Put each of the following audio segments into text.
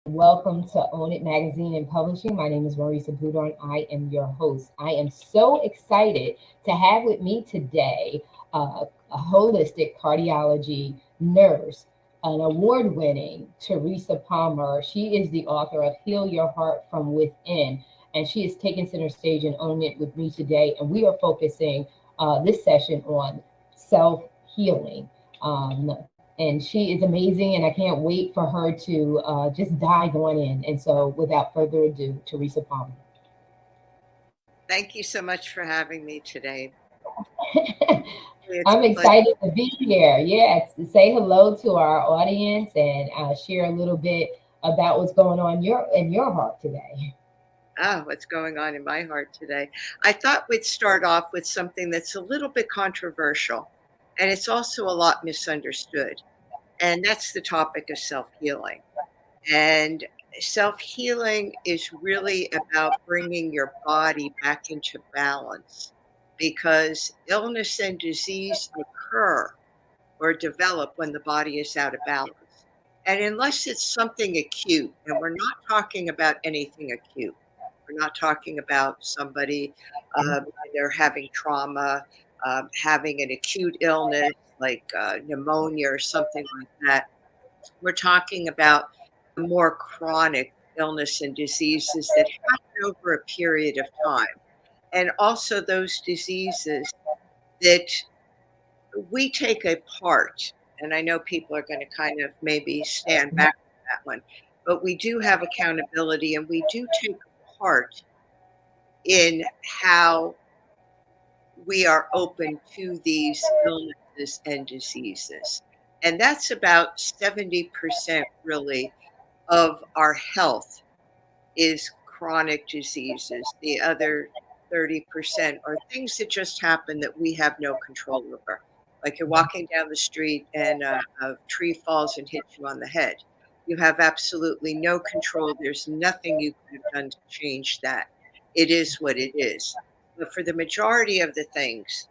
welcome to Own It Magazine and Publishing. My name is Marissa Bloedoorn. I am your host. I am so excited to have with me today a holistic cardiology nurse, an award winning Teresa Palmer. She is the author of Heal Your Heart from Within, and she is taking center stage and Own It with me today. And we are focusing this session on self healing. And she is amazing, and I can't wait for her to just dive on in. And so, without further ado, Teresa Palmer. Thank you so much for having me today. It's I'm a pleasure. excited to be here. Yes, to say hello to our audience and share a little bit about what's going on in your heart today. What's going on in my heart today? I thought we'd start off with something that's a little bit controversial, and it's also a lot misunderstood. And that's the topic of self healing. And self healing is really about bringing your body back into balance because illness and disease occur or develop when the body is out of balance. And unless it's something acute, and we're not talking about anything acute, we're not talking about somebody they're having trauma, having an acute illness like pneumonia or something like that. We're talking about the more chronic illness and diseases that happen over a period of time. And also those diseases that we take a part, and I know people are going to kind of maybe stand back from that one, but we do have accountability and we do take a part in how we are open to these illnesses and diseases. And that's about 70% really of our health is chronic diseases. The other 30% are things that just happen that we have no control over. Like you're walking down the street and a tree falls and hits you on the head. You have absolutely no control. There's nothing you could have done to change that. It is what it is. But for the majority of the things,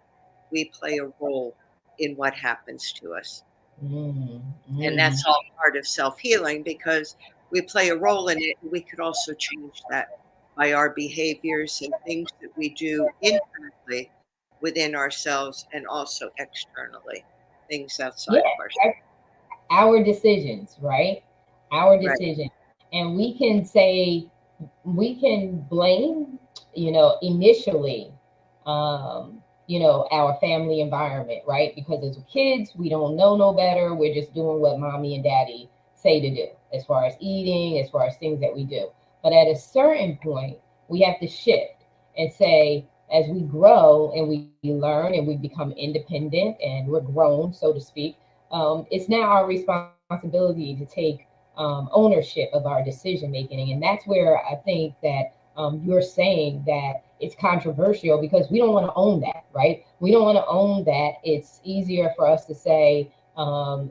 we play a role in what happens to us. Mm, And mm. that's all part of self healing because we play a role in it. And we could also change that by our behaviors and things that we do internally within ourselves and also externally, things Yeah, outside of ourselves. our decisions, right? Our Right. decision. And we can say, we can blame, initially, our family environment, right? Because as kids, we don't know no better. We're just doing what mommy and daddy say to do as far as eating, as far as things that we do. But at a certain point, we have to shift and say, as we grow and we learn and we become independent and we're grown, so to speak, it's now our responsibility to take ownership of our decision making. And that's where I think that you're saying that it's controversial because we don't want to own that, right? We don't want to own that. It's easier for us to say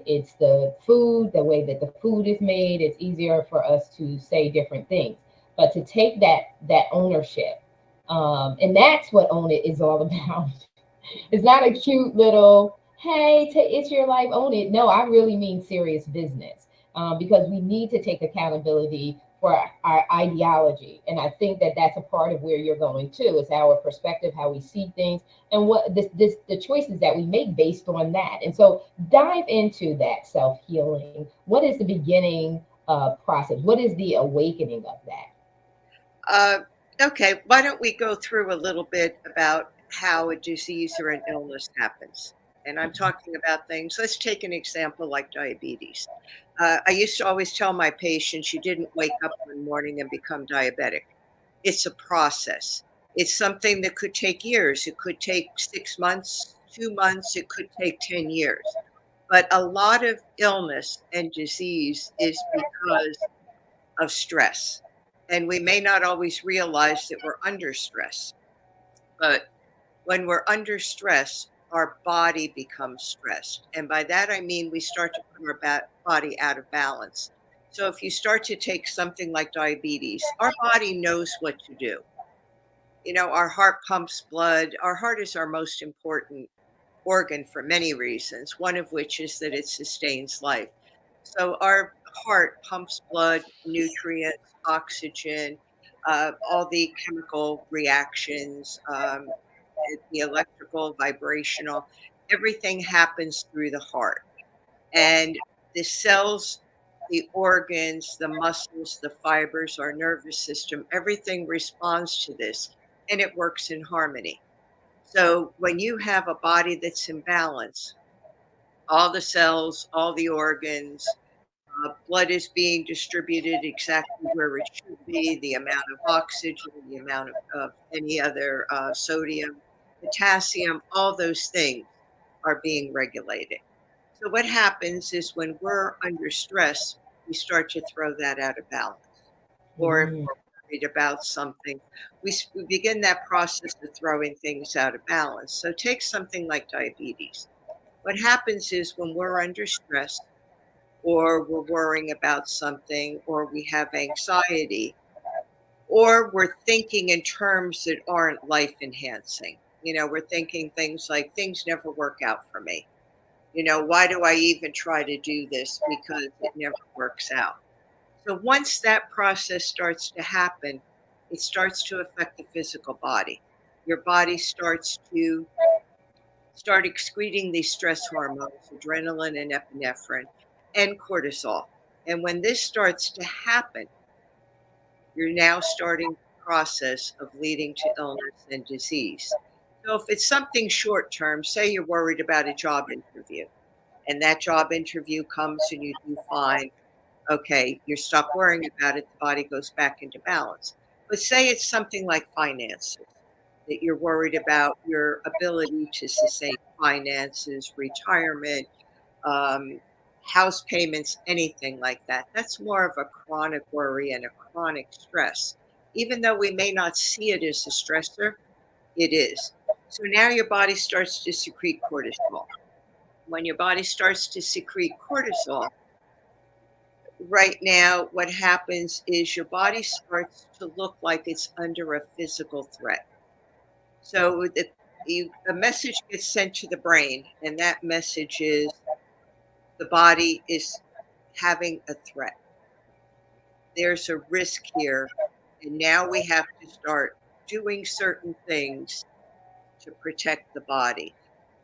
it's the food, the way that the food is made. It's easier for us to say different things, but to take that ownership, and that's what Own It is all about. It's not a cute little, hey, it's your life, own it. No, I really mean serious business, because we need to take accountability for our ideology. And I think that that's a part of where you're going too, is our perspective, how we see things, and what the choices that we make based on that. And so dive into that self healing. What is the beginning process? What is the awakening of that? Uh, okay, why don't we go through a little bit about how a disease or an illness happens? And I'm talking about things, let's take an example like diabetes. I used to always tell my patients, you didn't wake up one morning and become diabetic. It's a process. It's something that could take years. It could take 6 months, 2 months, it could take 10 years. But a lot of illness and disease is because of stress. And we may not always realize that we're under stress, but when we're under stress, our body becomes stressed. And by that, I mean we start to put our body out of balance. So if you start to take something like diabetes, our body knows what to do. You know, our heart pumps blood. Our heart is our most important organ for many reasons, one of which is that it sustains life. So our heart pumps blood, nutrients, oxygen, all the chemical reactions, the electrical, vibrational, everything happens through the heart. And the cells, the organs, the muscles, the fibers, our nervous system, everything responds to this and it works in harmony. So when you have a body that's in balance, all the cells, all the organs, blood is being distributed exactly where it should be, the amount of oxygen, the amount of any other sodium, potassium, all those things are being regulated. So what happens is when we're under stress, we start to throw that out of balance. Or if Mm. we're worried about something, we begin that process of throwing things out of balance. So take something like diabetes. What happens is when we're under stress, or we're worrying about something, or we have anxiety, or we're thinking in terms that aren't life enhancing. We're thinking things like, things never work out for me. Why do I even try to do this? Because it never works out. So once that process starts to happen, it starts to affect the physical body. Your body starts to start excreting these stress hormones, adrenaline and epinephrine, and cortisol. And when this starts to happen, you're now starting the process of leading to illness and disease. So if it's something short term, say you're worried about a job interview, and that job interview comes and you do fine, okay, you stop worrying about it, the body goes back into balance. But say it's something like finances, that you're worried about your ability to sustain finances, retirement, um, house payments, anything like that. That's more of a chronic worry and a chronic stress. Even though we may not see it as a stressor, it is. So now your body starts to secrete cortisol. When your body starts to secrete cortisol, right now, what happens is your body starts to look like it's under a physical threat. So a message gets sent to the brain, and that message is the body is having a threat. There's a risk here, and now we have to start doing certain things to protect the body.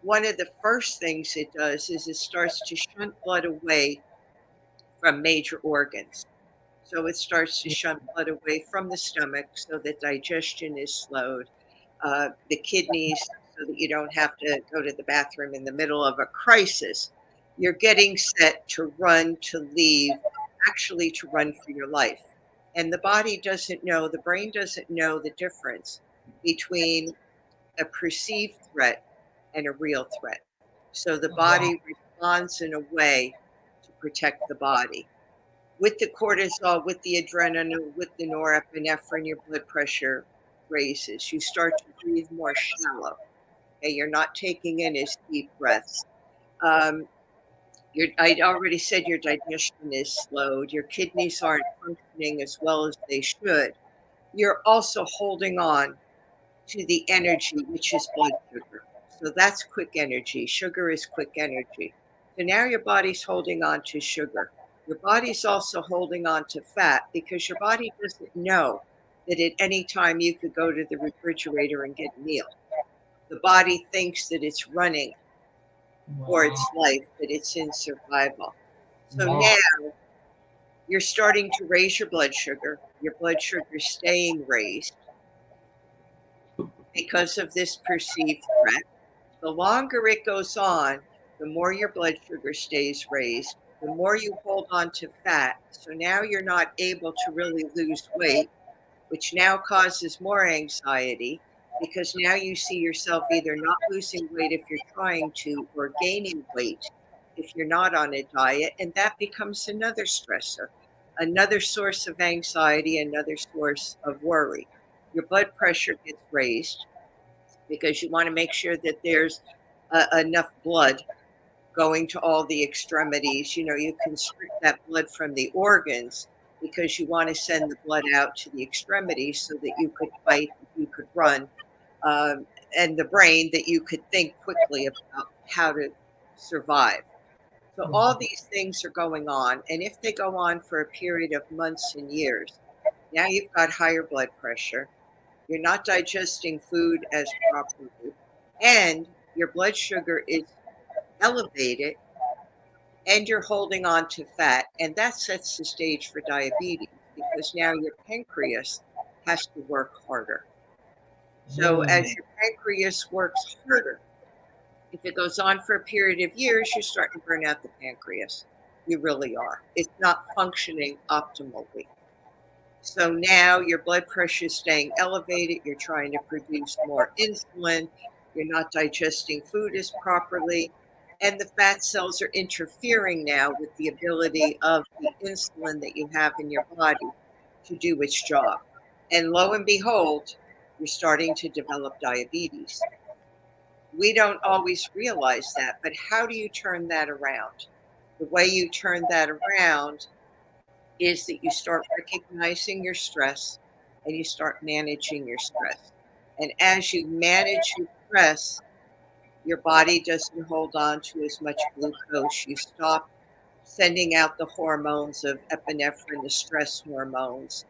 One of the first things it does is it starts to shunt blood away from major organs. So it starts to shunt blood away from the stomach so that digestion is slowed, the kidneys, so that you don't have to go to the bathroom in the middle of a crisis. You're getting set to run, to leave, actually to run for your life. And the body doesn't know, the brain doesn't know the difference between a perceived threat and a real threat. So the Wow. body responds in a way to protect the body. With the cortisol, with the adrenaline, with the norepinephrine, your blood pressure raises. You start to breathe more shallow. Okay, you're not taking in as deep breaths. Um, I already said your digestion is slowed. Your kidneys aren't functioning as well as they should. You're also holding on to the energy, which is blood sugar. So that's quick energy. Sugar is quick energy. So now your body's holding on to sugar. Your body's also holding on to fat because your body doesn't know that at any time you could go to the refrigerator and get a meal. The body thinks that it's running for Wow. its life, that it's in survival. So Wow. now you're starting to raise your blood sugar. Your blood sugar is staying raised because of this perceived threat. The longer it goes on, the more your blood sugar stays raised, the more you hold on to fat. So now you're not able to really lose weight, which now causes more anxiety because now you see yourself either not losing weight if you're trying to, or gaining weight if you're not on a diet. And that becomes another stressor, another source of anxiety, another source of worry. Your blood pressure gets raised because you want to make sure that there's enough blood going to all the extremities. You constrict that blood from the organs because you want to send the blood out to the extremities so that you could fight, you could run, and the brain that you could think quickly about how to survive. So all these things are going on. And if they go on for a period of months and years, now you've got higher blood pressure. You're not digesting food as properly, and your blood sugar is elevated, and you're holding on to fat. And that sets the stage for diabetes because now your pancreas has to work harder. So as Mm. your pancreas works harder, if it goes on for a period of years, you're starting to burn out the pancreas. You really are. It's not functioning optimally. So now your blood pressure is staying elevated. You're trying to produce more insulin. You're not digesting food as properly. And the fat cells are interfering now with the ability of the insulin that you have in your body to do its job. And lo and behold, you're starting to develop diabetes. We don't always realize that, but how do you turn that around? The way you turn that around is that you start recognizing your stress and you start managing your stress. And as you manage your stress, your body doesn't hold on to as much glucose. You stop sending out the hormones of epinephrine, the stress hormones.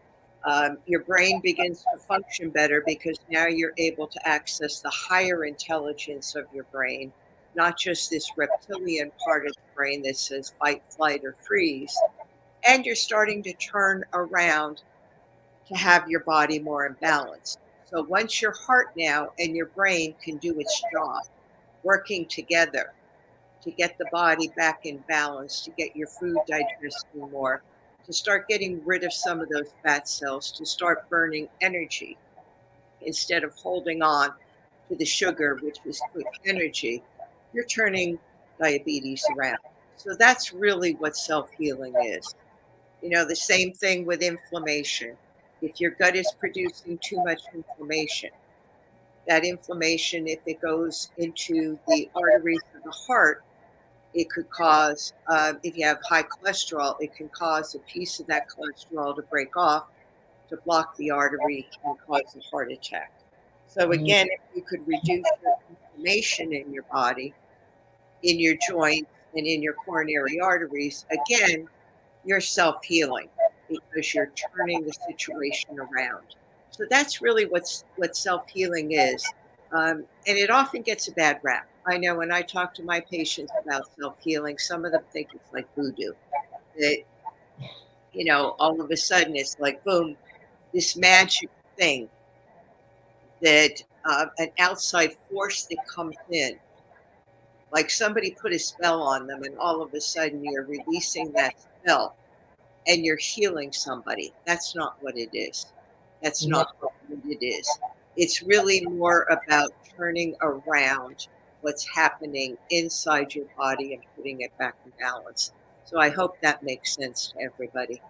Your brain begins to function better because now you're able to access the higher intelligence of your brain, not just this reptilian part of the brain that says fight, flight, or freeze. And you're starting to turn around to have your body more in balance. So once your heart now and your brain can do its job, working together to get the body back in balance, to get your food digesting more, to start getting rid of some of those fat cells, to start burning energy instead of holding on to the sugar, which is quick energy, you're turning diabetes around. So that's really what self healing is. The same thing with inflammation. If your gut is producing too much inflammation, that inflammation, if it goes into the arteries of the heart, it could cause, if you have high cholesterol, it can cause a piece of that cholesterol to break off to block the artery and cause a heart attack. So Mm. again, if you could reduce your inflammation in your body, in your joints, and in your coronary arteries, again, you're self healing because you're turning the situation around. So that's really what self healing is. And it often gets a bad rap. I know when I talk to my patients about self healing, some of them think it's like voodoo. That, all of a sudden it's like, boom, this magic thing that an outside force that comes in, like somebody put a spell on them, and all of a sudden you're releasing that spell and you're healing somebody. That's not what it is. That's No. not what it is. It's really more about turning around what's happening inside your body and putting it back in balance. So I hope that makes sense to everybody.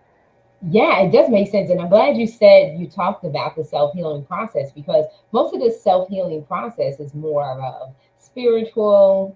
Yeah, it does make sense. And I'm glad you said you talked about the self healing process because most of this self healing process is more of spiritual,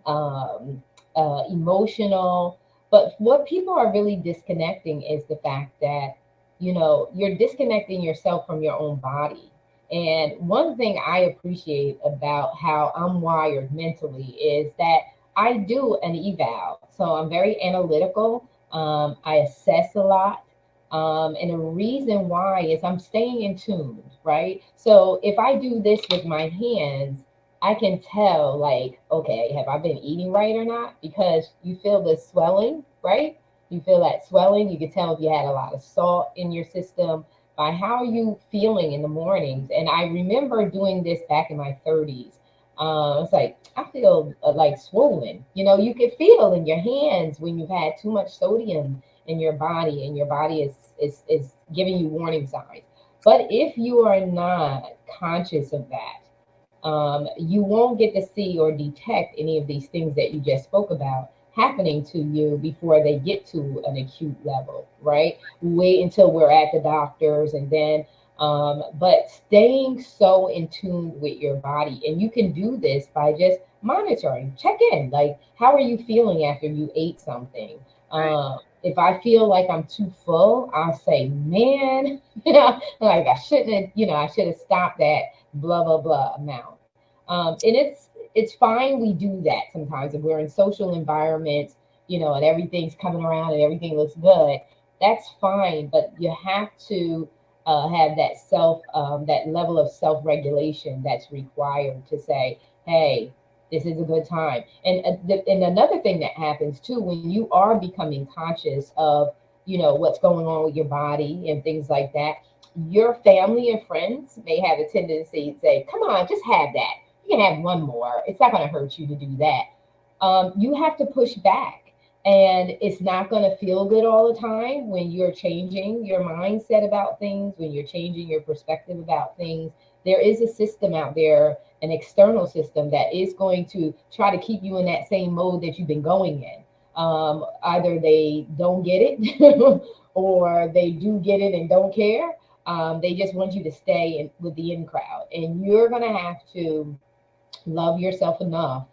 emotional. But what people are really disconnecting is the fact that, you're disconnecting yourself from your own body. And one thing I appreciate about how I'm wired mentally is that I do an eval. So I'm very analytical. I assess a lot. And the reason why is I'm staying in tune, right? So if I do this with my hands, I can tell, like, okay, have I been eating right or not? Because you feel the swelling, right? You feel that swelling. You can tell if you had a lot of salt in your system by how are you feeling in the mornings. And I remember doing this back in my 30s. It's like I feel like swollen. You can feel in your hands when you've had too much sodium in your body, and your body is giving you warning signs. But if you are not conscious of that, you won't get to see or detect any of these things that you just spoke about happening to you before they get to an acute level, right? Wait until we're at the doctors, and then but staying so in tune with your body, and you can do this by just monitoring, check in, like how are you feeling after you ate something. Right. If I feel like I'm too full, I'll say, man, like I shouldn't have, I should have stopped at blah blah blah amount. And it's fine we do that sometimes if we're in social environments and everything's coming around and everything looks good, that's fine. But you have to have that level of self-regulation that's required to say, hey, this is a good time. And another thing that happens too, when you are becoming conscious of, what's going on with your body and things like that, your family and friends may have a tendency to say, come on, just have that. You can have one more. It's not going to hurt you to do that. You have to push back. And it's not going to feel good all the time when you're changing your mindset about things, when you're changing your perspective about things. There is a system out there, an external system that is going to try to keep you in that same mode that you've been going in. Either they don't get it or they do get it and don't care. They just want you to stay with the in crowd. And you're going to have to love yourself enough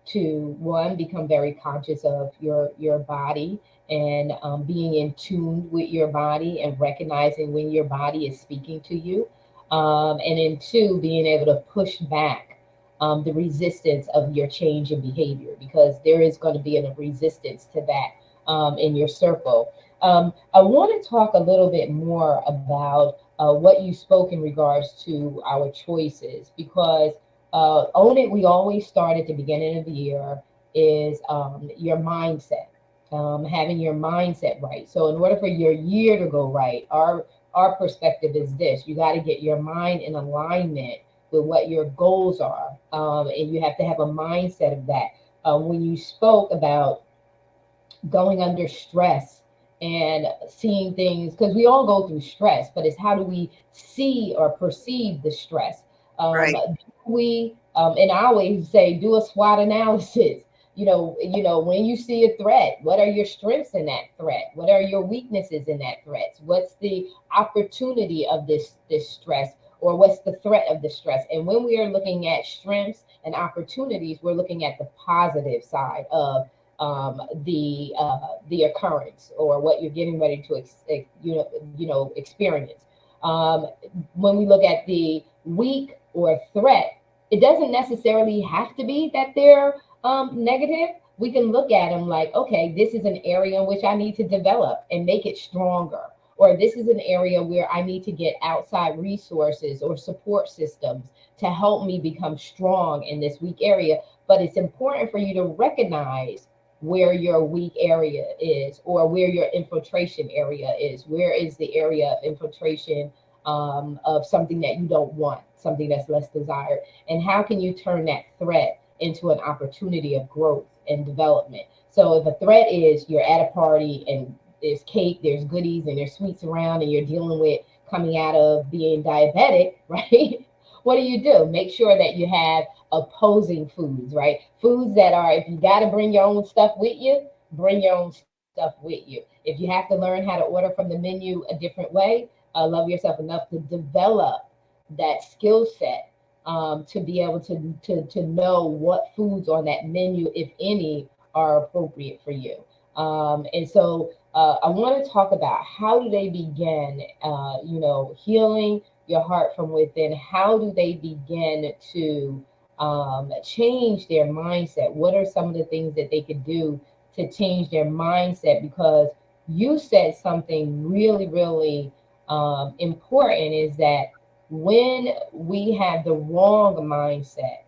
to, one, become very conscious of your body, and being in tune with your body and recognizing when your body is speaking to you, and then two, being able to push back the resistance of your change in behavior, because there is going to be a resistance to that in your circle. I want to talk a little bit more about what you spoke in regards to our choices, because own it, we always start at the beginning of the year, is your mindset, having your mindset right. So in order for your year to go right, our perspective is this: you got to get your mind in alignment with what your goals are, and you have to have a mindset of that. When you spoke about going under stress and seeing things, because we all go through stress, but it's how do we see or perceive the stress. Right. And I always say, do a SWOT analysis. When you see a threat, what are your strengths in that threat? What are your weaknesses in that threat? What's the opportunity of this stress, or what's the threat of the stress? And when we are looking at strengths and opportunities, we're looking at the positive side of the occurrence, or what you're getting ready to experience. Um, when we look at the weak or threat, it doesn't necessarily have to be that they're negative. We can look at them like, okay, this is an area in which I need to develop and make it stronger, or this is an area where I need to get outside resources or support systems to help me become strong in this weak area. But it's important for you to recognize where your weak area is, or where your infiltration area is. Where is the area of infiltration of something that you don't want, something that's less desired? And how can you turn that threat into an opportunity of growth and development? So if a threat is you're at a party and there's cake, there's goodies, and there's sweets around, and you're dealing with coming out of being diabetic, right? What do? Make sure that you have opposing foods, right? Foods that are, if you got to bring your own stuff with you, bring your own stuff with you. If you have to learn how to order from the menu a different way, love yourself enough to develop that skill set, to be able to know what foods on that menu, if any, are appropriate for you. And so I want to talk about, how do they begin, healing your heart from within? How do they begin to change their mindset? What are some of the things that they could do to change their mindset? Because you said something really, really important, is that when we have the wrong mindset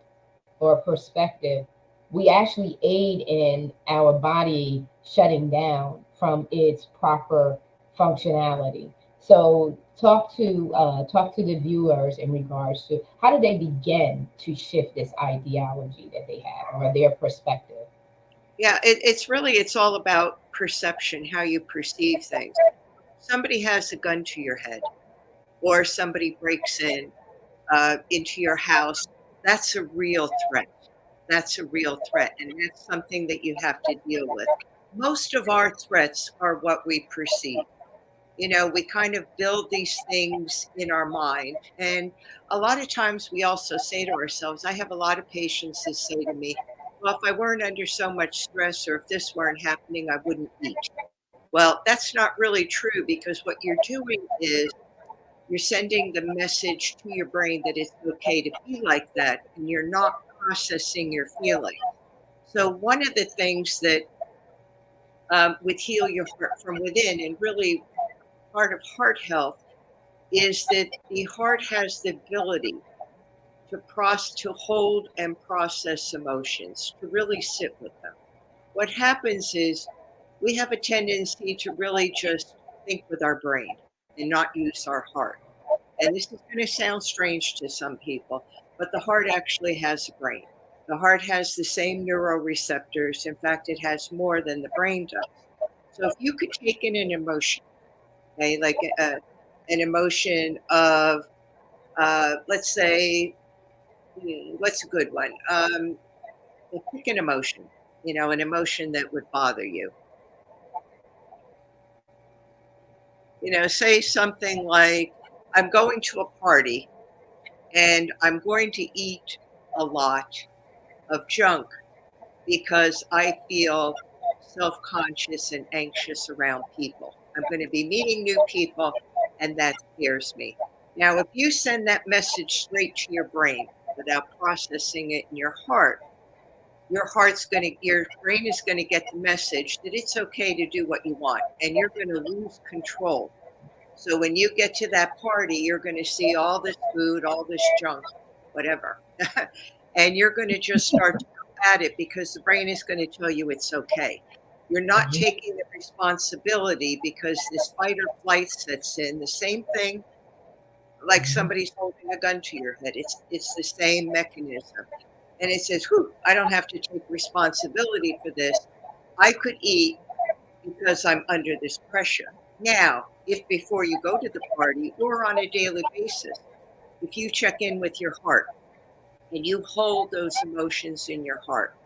or perspective, we actually aid in our body shutting down from its proper functionality. So talk to the viewers in regards to, how do they begin to shift this ideology that they have, or their perspective? Yeah, it's all about perception, how you perceive things. Somebody has a gun to your head, or somebody breaks in into your house. That's a real threat. That's a real threat, and that's something that you have to deal with. Most of our threats are what we perceive. We kind of build these things in our mind. And a lot of times we also say to ourselves, I have a lot of patients that say to me, well, if I weren't under so much stress, or if this weren't happening, I wouldn't eat. Well, that's not really true, because what you're doing is you're sending the message to your brain that it's okay to be like that, and you're not processing your feelings. So, one of the things that with Heal Your Heart from Within. And really, part of heart health is that the heart has the ability to hold and process emotions, to really sit with them. What happens is we have a tendency to really just think with our brain and not use our heart. And this is going to sound strange to some people, but the heart actually has a brain. The heart has the same neuroreceptors. In fact, it has more than the brain does. So if you could take in an emotion, okay, like an emotion of, let's say, what's a good one? Pick an emotion, an emotion that would bother you. Say something like, I'm going to a party and I'm going to eat a lot of junk because I feel self-conscious and anxious around people. I'm going to be meeting new people and that scares me. Now, if you send that message straight to your brain without processing it in your heart, your brain is going to get the message that it's okay to do what you want and you're going to lose control. So when you get to that party, you're going to see all this food, all this junk, whatever. And you're going to just start to go at it because the brain is going to tell you it's okay. You're not taking the responsibility because this fight or flight sets in. The same thing like somebody's holding a gun to your head. It's the same mechanism. And it says, whew, I don't have to take responsibility for this. I could eat because I'm under this pressure. Now, if before you go to the party or on a daily basis, if you check in with your heart and you hold those emotions in your heart,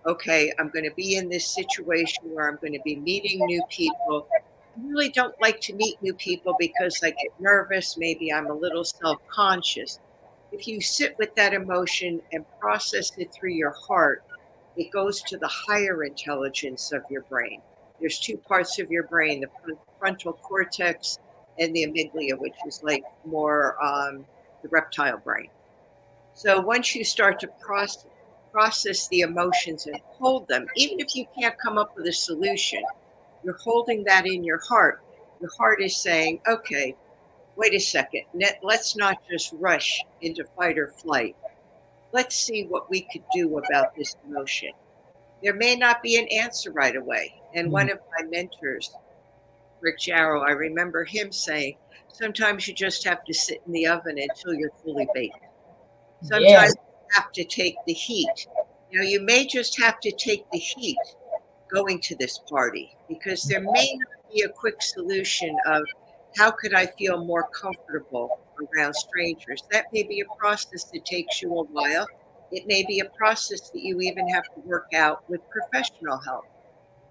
okay, I'm going to be in this situation where I'm going to be meeting new people. I really don't like to meet new people because I get nervous. Maybe I'm a little self-conscious. If you sit with that emotion and process it through your heart, it goes to the higher intelligence of your brain. There's two parts of your brain, the frontal cortex and the amygdala, which is like more the reptile brain. So once you start to process the emotions and hold them, even if you can't come up with a solution, you're holding that in your heart. Your heart is saying, okay, wait a second, let's not just rush into fight or flight. Let's see what we could do about this emotion. There may not be an answer right away. And one of my mentors, Rick Jarrow, I remember him saying, sometimes you just have to sit in the oven until you're fully baked. Sometimes you have to take the heat. You may just have to take the heat going to this party because there may not be a quick solution of how could I feel more comfortable around strangers. That may be a process that takes you a while. It may be a process that you even have to work out with professional help.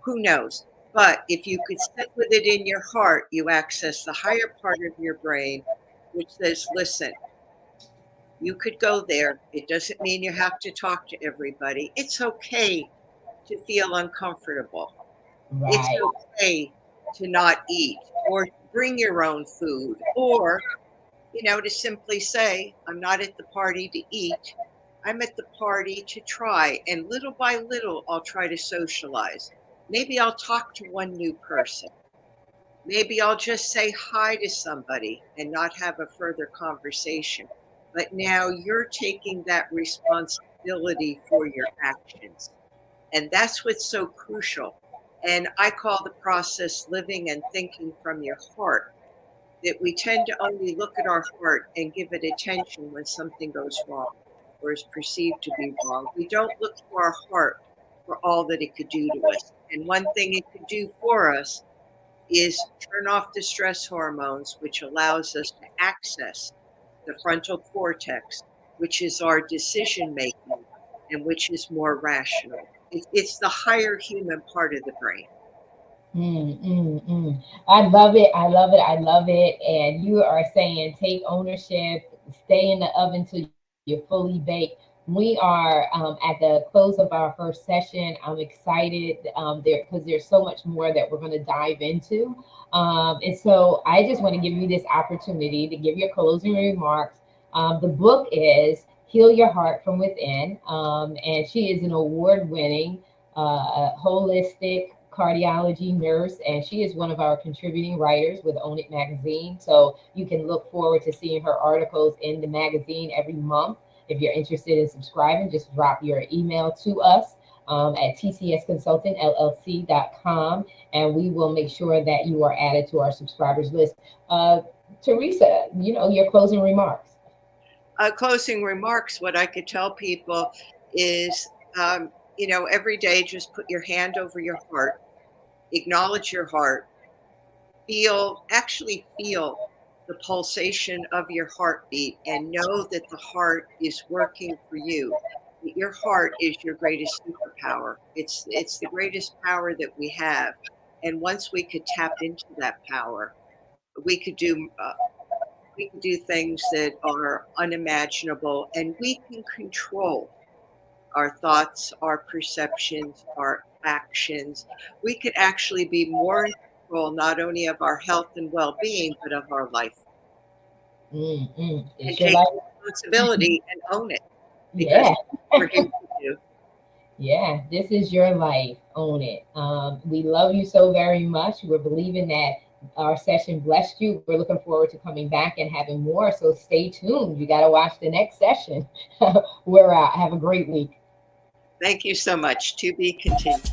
Who knows? But if you could sit with it in your heart, you access the higher part of your brain, which says, listen, you could go there. It doesn't mean you have to talk to everybody. It's okay to feel uncomfortable. Right. It's okay to not eat or bring your own food or, to simply say, I'm not at the party to eat. I'm at the party to try. And little by little, I'll try to socialize. Maybe I'll talk to one new person. Maybe I'll just say hi to somebody and not have a further conversation. But now you're taking that responsibility for your actions. And that's what's so crucial. And I call the process living and thinking from your heart. That we tend to only look at our heart and give it attention when something goes wrong or is perceived to be wrong. We don't look to our heart for all that it could do to us. And one thing it could do for us is turn off the stress hormones, which allows us to access the frontal cortex, which is our decision making and which is more rational. It's the higher human part of the brain. I love it. I love it. I love it. And you are saying take ownership, stay in the oven till you're fully baked. We are at the close of our first session. I'm excited there because there's so much more that we're going to dive into. And so I just want to give you this opportunity to give your closing remarks. The book is Heal Your Heart from Within. And she is an award winning holistic Cardiology Nurse, and she is one of our contributing writers with Own It magazine. So you can look forward to seeing her articles in the magazine every month. If you're interested in subscribing, just drop your email to us at tcsconsultantllc.com, and we will make sure that you are added to our subscribers list. Teresa, your closing remarks. Closing remarks, what I could tell people is, every day just put your hand over your heart, acknowledge your heart, actually feel the pulsation of your heartbeat, and know that the heart is working for you. Your heart is your greatest superpower. It's the greatest power that we have. And once we could tap into that power, we could do things that are unimaginable, and we can control our thoughts, our perceptions, our actions. We could actually be more in control not only of our health and well-being, but of our life, and It's your take life. responsibility and own it, because Yeah. we're here to do. Yeah, this is your life. Own it. We love you so very much. We're believing that our session blessed you. We're looking forward to coming back and having more. So stay tuned. You got to watch the next session. We're out. Have a great week. Thank you so much. To be continued.